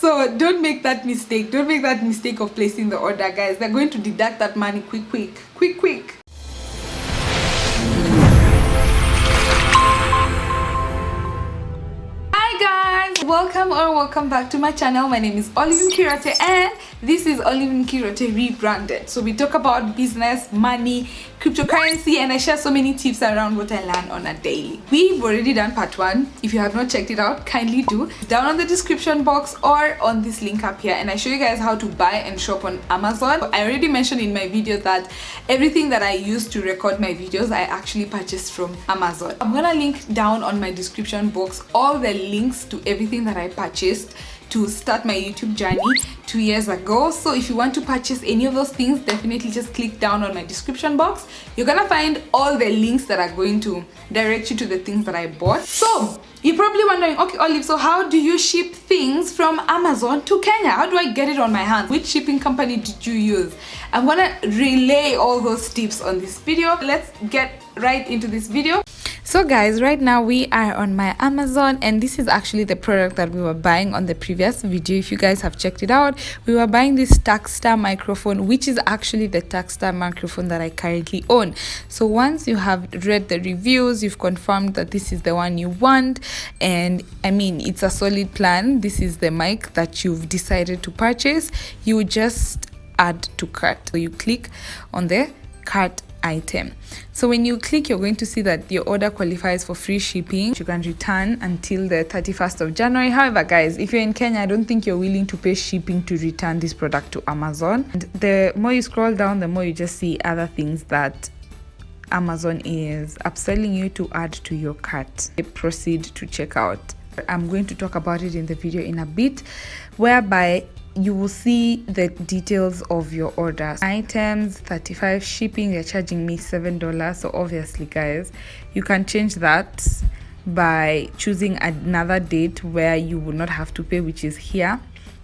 So don't make that mistake. Don't make that mistake of placing the order, guys. They're going to deduct that money quick. Welcome back to my channel. My name is Olly and this is Olly rebranded. So we talk about business, money, cryptocurrency, and I share so many tips around what I learn on a daily. We've already done part 1. If you have not checked it out, kindly do. Down on the description box or on this link up here, and I show you guys how to buy and shop on Amazon. I already mentioned in my video that everything that I use to record my videos I actually purchased from Amazon. I'm gonna link down on my description box all the links to everything that I purchased to start my YouTube journey 2 years ago. So if you want to purchase any of those things, definitely just click down on my description box. You're gonna find all the links that are going to direct you to the things that I bought. So you're probably wondering, okay, Olive, so how do you ship things from Amazon to Kenya? How do I get it on my hands? Which shipping company did you use? I'm gonna relay all those tips on this video. Let's get right into this video. So guys, right now we are on my Amazon, and this is actually the product that we were buying on the previous video. If you guys have checked it out, we were buying this Takstar microphone, which is actually the Takstar microphone that I currently own. So once you have read the reviews, you've confirmed that this is the one you want, and I mean, it's a solid plan. This is the mic that you've decided to purchase. You just add to cart. So you click on the cart item. So when you click, you're going to see that your order qualifies for free shipping. You can return until the 31st of January. However, guys, if you're in Kenya, I don't think you're willing to pay shipping to return this product to Amazon. And the more you scroll down, the more you just see other things that Amazon is upselling you to add to your cart. Proceed to checkout. I'm going to talk about it in the video in a bit, whereby you will see the details of your orders. Items 35, shipping, they're charging me $7. So obviously, guys, you can change that by choosing another date where you will not have to pay, which is here.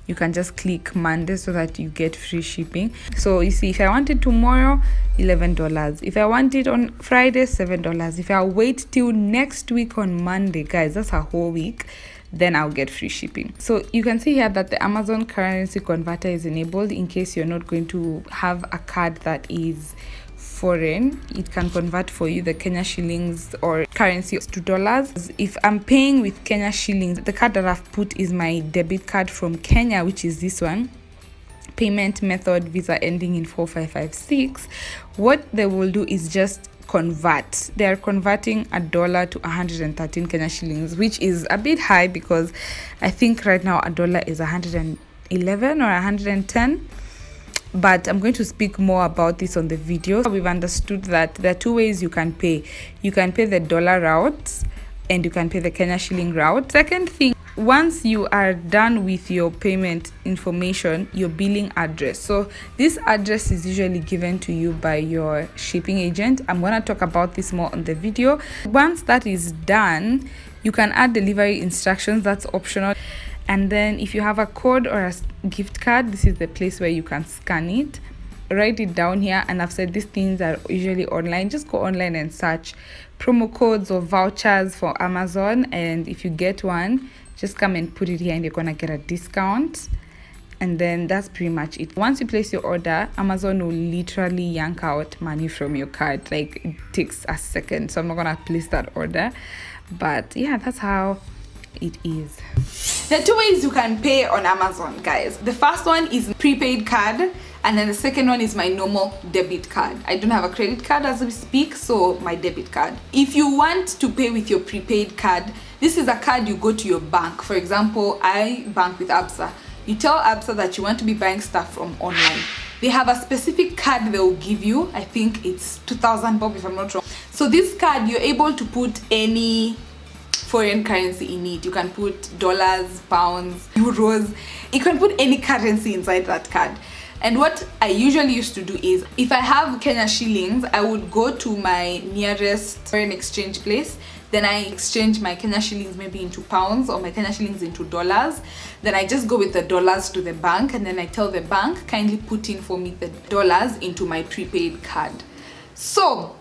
You can just click Monday so that you get free shipping. So you see, if I want it tomorrow, $11. If I want it on Friday, $7. If I wait till next week on Monday, guys, that's a whole week, then I'll get free shipping. So you can see here that the Amazon currency converter is enabled in case you're not going to have a card that is foreign. It can convert for you the Kenya shillings or currency to dollars. If I'm paying with Kenya shillings, the card that I've put is my debit card from Kenya, which is this one. Payment method, Visa ending in 4556. What they will do is just convert. They are converting $1 to 113 Kenya shillings, which is a bit high because I think right now $1 is 111 or 110. But I'm going to speak more about this on the video. We've understood that there are 2 ways you can pay. You can pay the dollar route and you can pay the Kenya shilling route. Second thing, once you are done with your payment information, your billing address. So this address is usually given to you by your shipping agent. I'm going to talk about this more on the video. Once that is done, you can add delivery instructions. That's optional. And then if you have a code or a gift card, this is the place where you can scan it. Write it down here, and I've said these things are usually online. Just go online and search promo codes or vouchers for Amazon, and if you get one, just come and put it here and you're gonna get a discount. And then that's pretty much it. Once you place your order, Amazon will literally yank out money from your card. Like, it takes a second, so I'm not gonna place that order, but yeah, that's how it is. There are 2 ways you can pay on Amazon, guys. The first one is prepaid card, and then the second one is my normal debit card. I don't have a credit card as we speak, so my debit card. If you want to pay with your prepaid card, this is a card you go to your bank. For example, I bank with Absa. You tell Absa that you want to be buying stuff from online. They have a specific card they will give you. I think it's 2,000 bob if I'm not wrong. So this card, you're able to put any foreign currency in it. You can put dollars, pounds, euros. You can put any currency inside that card. And what I usually used to do is, if I have Kenya shillings, I would go to my nearest foreign exchange place. Then I exchange my Kenya shillings maybe into pounds or my Kenya shillings into dollars. Then I just go with the dollars to the bank, and then I tell the bank, kindly put in for me the dollars into my prepaid card. So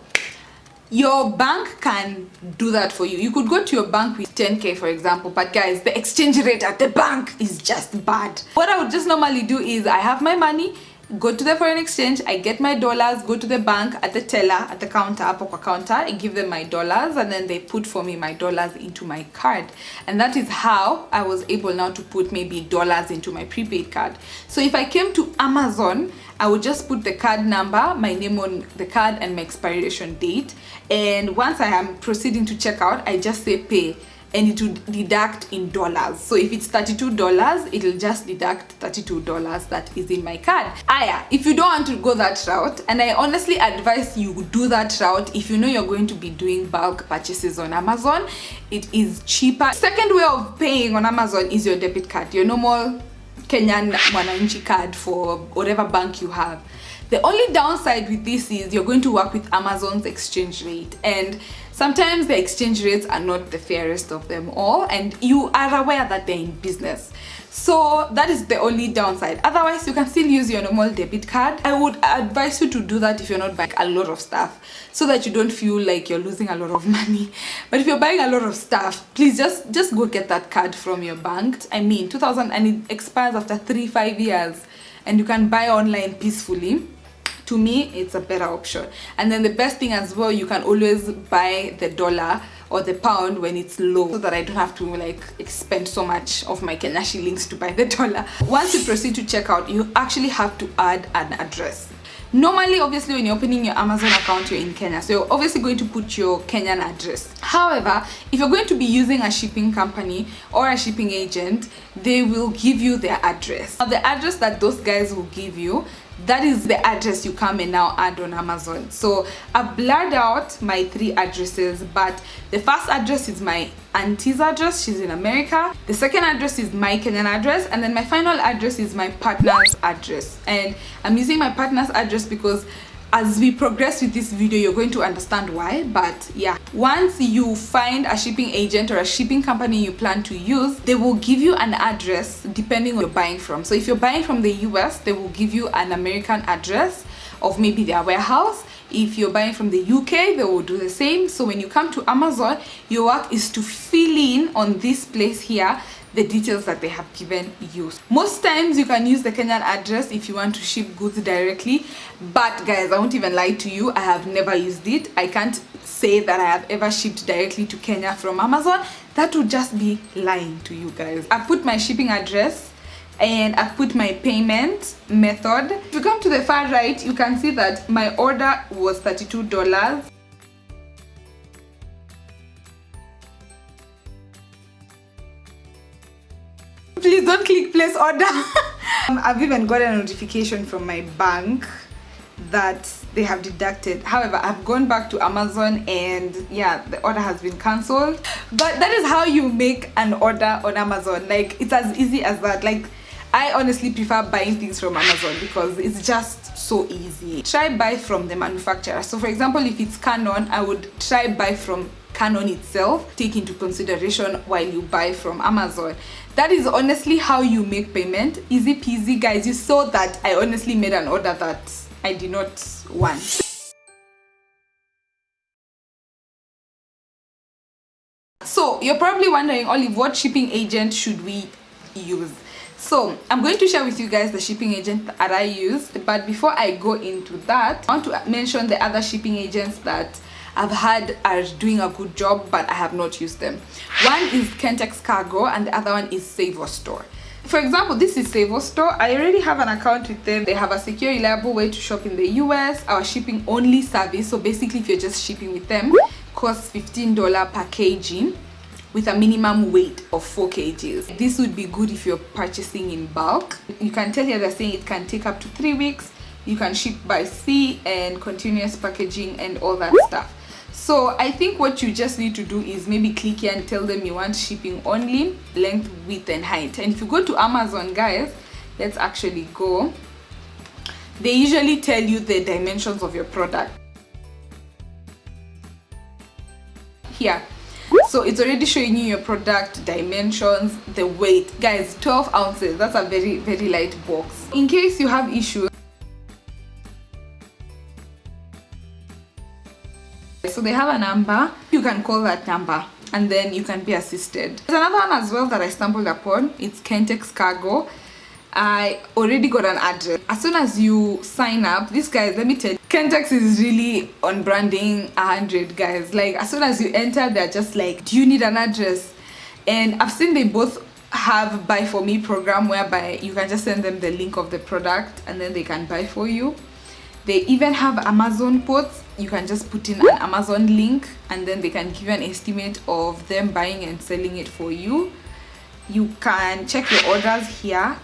Your bank can do that for you. You could go to your bank with 10k, for example, but guys, the exchange rate at the bank is just bad. What I would just normally do is I have my money, go to the foreign exchange, I get my dollars, go to the bank at the teller, at the counter, Apoko counter, I give them my dollars, and then they put for me my dollars into my card. And that is how I was able now to put maybe dollars into my prepaid card. So if I came to Amazon, I would just put the card number, my name on the card, and my expiration date. And once I am proceeding to check out, I just say pay, and it will deduct in dollars. So if it's $32, it'll just deduct $32 that is in my card. If you don't want to go that route, and I honestly advise you do that route if you know you're going to be doing bulk purchases on Amazon, it is cheaper. Second way of paying on Amazon is your debit card, your normal Kenyan Mwananchi card for whatever bank you have. The only downside with this is you're going to work with Amazon's exchange rate, and sometimes the exchange rates are not the fairest of them all, and you are aware that they're in business. So that is the only downside. Otherwise, you can still use your normal debit card. I would advise you to do that if you're not buying a lot of stuff, so that you don't feel like you're losing a lot of money. But if you're buying a lot of stuff, please just go get that card from your bank. I mean, 2000, and it expires after 3-5 years, and you can buy online peacefully. To me, it's a better option. And then the best thing as well, you can always buy the dollar or the pound when it's low, so that I don't have to like expend so much of my Kenya shillings to buy the dollar. Once you proceed to checkout, you actually have to add an address. Normally, obviously, when you're opening your Amazon account, you're in Kenya, so you're obviously going to put your Kenyan address. However, if you're going to be using a shipping company or a shipping agent, they will give you their address. Now, the address that those guys will give you, that is the address you come and now add on Amazon. So I've blurred out my 3 addresses, but the first address is my auntie's address, she's in America. The second address is my Kenyan address, and then my final address is my partner's address. And I'm using my partner's address because as we progress with this video, you're going to understand why. But yeah, once you find a shipping agent or a shipping company you plan to use, they will give you an address depending on where you're buying from. So if you're buying from the US, they will give you an American address of maybe their warehouse. If you're buying from the UK, they will do the same. So when you come to Amazon, your work is to fill in on this place here the details that they have given you. Most times you can use the Kenyan address if you want to ship goods directly, but guys, I won't even lie to you, I have never used it. I can't say that I have ever shipped directly to Kenya from Amazon. That would just be lying to you guys. I put my shipping address and I put my payment method. If you come to the far right, you can see that my order was $32. Please don't click place order. I've even got a notification from my bank that they have deducted. However, I've gone back to Amazon and yeah, the order has been cancelled. But that is how you make an order on Amazon. Like, it's as easy as that. Like, I honestly prefer buying things from Amazon because it's just so easy. Try buy from the manufacturer. So for example, if it's Canon, I would try buy from Canon itself. Take into consideration while you buy from Amazon. That is honestly how you make payment. Easy peasy, guys. You saw that I honestly made an order that I did not want. So you're probably wondering, Olive, what shipping agent should we use? So I'm going to share with you guys the shipping agent that I used, but before I go into that, I want to mention the other shipping agents that I've had are doing a good job, but I have not used them. One is Kentex Cargo and the other one is Savo Store. For example, this is Savo Store. I already have an account with them. They have a secure, reliable way to shop in the US. Our shipping only service, so basically if you're just shipping with them, costs $15 per kg with a minimum weight of 4 kgs. This would be good if you're purchasing in bulk. You can tell here they're saying it can take up to 3 weeks. You can ship by sea and continuous packaging and all that stuff. So I think what you just need to do is maybe click here and tell them you want shipping only, length, width and height. And if you go to Amazon, guys, let's actually go. They usually tell you the dimensions of your product here. So it's already showing you your product dimensions, the weight. Guys, 12 ounces. That's a very, very light box. In case you have issues, so So they have a number. You can call that number and then you can be assisted. There's another one as well that I stumbled upon. It's Kentex Cargo. I already got an address. As soon as you sign up, these guys, let me tell you, Kentex is really on branding 100, guys. Like, as soon as you enter, they're just like, do you need an address? And I've seen they both have buy for me program, whereby you can just send them the link of the product and then they can buy for you. They even have Amazon ports. You can just put in an Amazon link and then they can give you an estimate of them buying and selling it for you. You can check your orders here.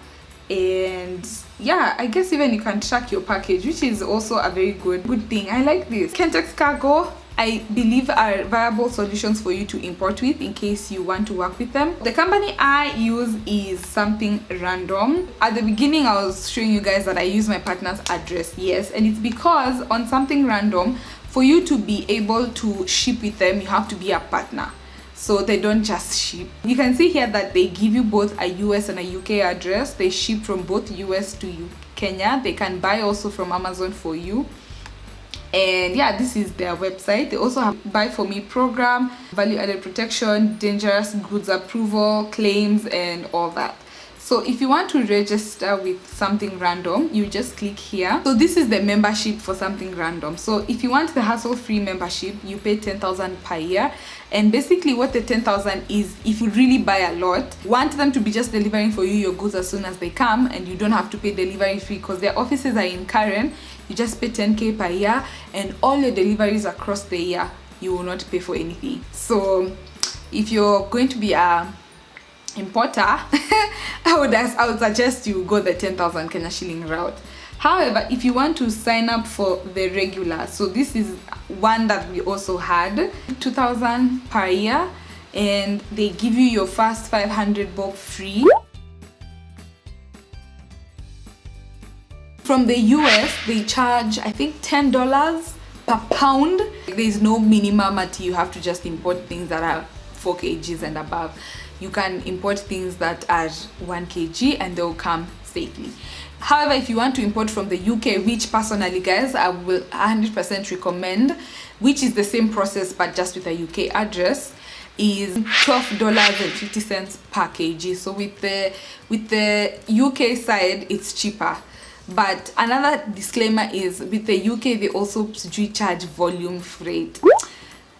And yeah, I guess even you can track your package, which is also a very good thing. I like this. Kentex Cargo, I believe, are viable solutions for you to import with in case you want to work with them. The company I use is Something Random. At the beginning I was showing you guys that I use my partner's address, yes, and it's because on Something Random, for you to be able to ship with them, you have to be a partner. So they don't just ship. You can see here that they give you both a US and a UK address. They ship from both US to Kenya. They can buy also from Amazon for you. And yeah, this is their website. They also have buy for me program, value added protection, dangerous goods approval, claims, and all that. So if you want to register with Something Random, you just click here. So this is the membership for Something Random. So if you want the hassle-free membership, you pay 10,000 per year. And basically what the 10,000 is, if you really buy a lot, want them to be just delivering for you your goods as soon as they come, and you don't have to pay delivery fee because their offices are in Karen. You just pay 10K per year, and all your deliveries across the year, you will not pay for anything. So if you're going to be a importer, I would suggest you go the 10,000 Kenya shilling route. However, if you want to sign up for the regular, so this is one that we also had, 2,000 per year, and they give you your first 500 bob free. From the US, they charge, I think, $10 per pound. There is no minimum at you have to just import things that are 4 kgs and above. You can import things that are 1 kg and they'll come safely. However, if you want to import from the UK, which personally, guys, I will 100% recommend, which is the same process but just with a UK address, is $12.50 per kg. So with the UK side, it's cheaper. But another disclaimer is, with the UK, they also charge volume freight.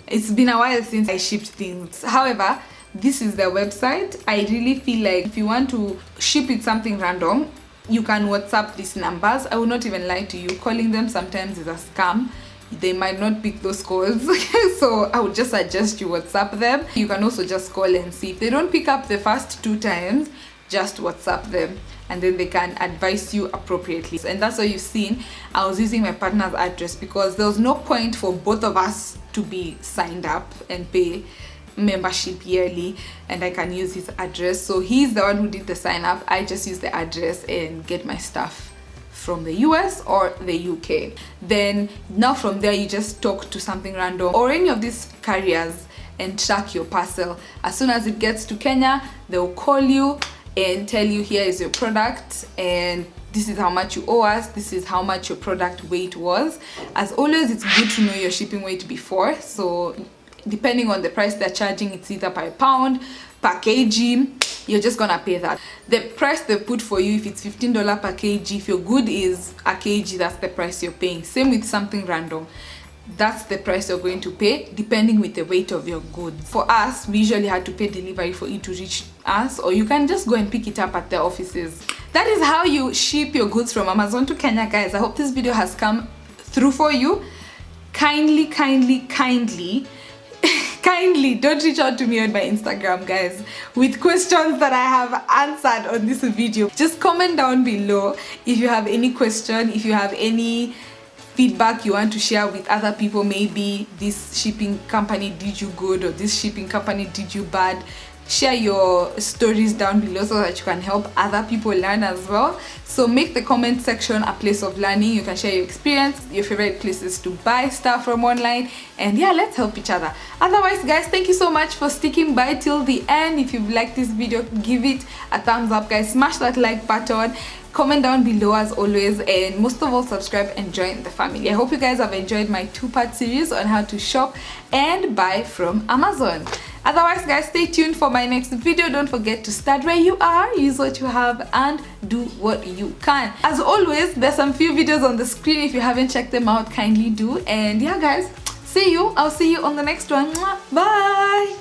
It's been a while since I shipped things. However, this is their website. I really feel like if you want to ship with Something Random, you can WhatsApp these numbers. I will not even lie to you. Calling them sometimes is a scam. They might not pick those calls. So I would just suggest you WhatsApp them. You can also just call and see. If they don't pick up the first 2 times, just WhatsApp them and then they can advise you appropriately. And that's what you've seen. I was using my partner's address because there was no point for both of us to be signed up and pay membership yearly, and I can use his address. So he's the one who did the sign up. I just use the address and get my stuff from the US or the UK. Then now from there, you just talk to Something Random or any of these carriers and track your parcel. As soon as it gets to Kenya, they'll call you and tell you, here is your product and this is how much you owe us, this is how much your product weight was. As always, it's good to know your shipping weight before. So depending on the price they're charging, it's either per pound, per kg, you're just gonna pay that. The price they put for you, if it's $15 per kg, if your good is a kg, that's the price you're paying. Same with Something Random. That's the price you're going to pay depending with the weight of your goods. For us, we usually had to pay delivery for it to reach us, or you can just go and pick it up at the offices. That is how you ship your goods from Amazon to Kenya, guys. I hope this video has come through for you. Kindly don't reach out to me on my Instagram, guys, with questions that I have answered on this video. Just comment down below if you have any question, if you have any feedback you want to share with other people. Maybe this shipping company did you good or this shipping company did you bad. share your stories down below so that you can help other people learn as well. So make the comment section a place of learning. You can share your experience, your favorite places to buy stuff from online, and yeah, let's help each other. Otherwise guys, thank you so much for sticking by till the end. If you've liked this video, give it a thumbs up guys, smash that like button, comment down below as always, and most of all subscribe and join the family. I hope you guys have enjoyed my 2-part series on how to shop and buy from Amazon. Otherwise guys, stay tuned for my next video. Don't forget to start where you are, use what you have, and do what you can. As always, there's some few videos on the screen. If you haven't checked them out, kindly do. And yeah guys, I'll see you on the next one. Bye.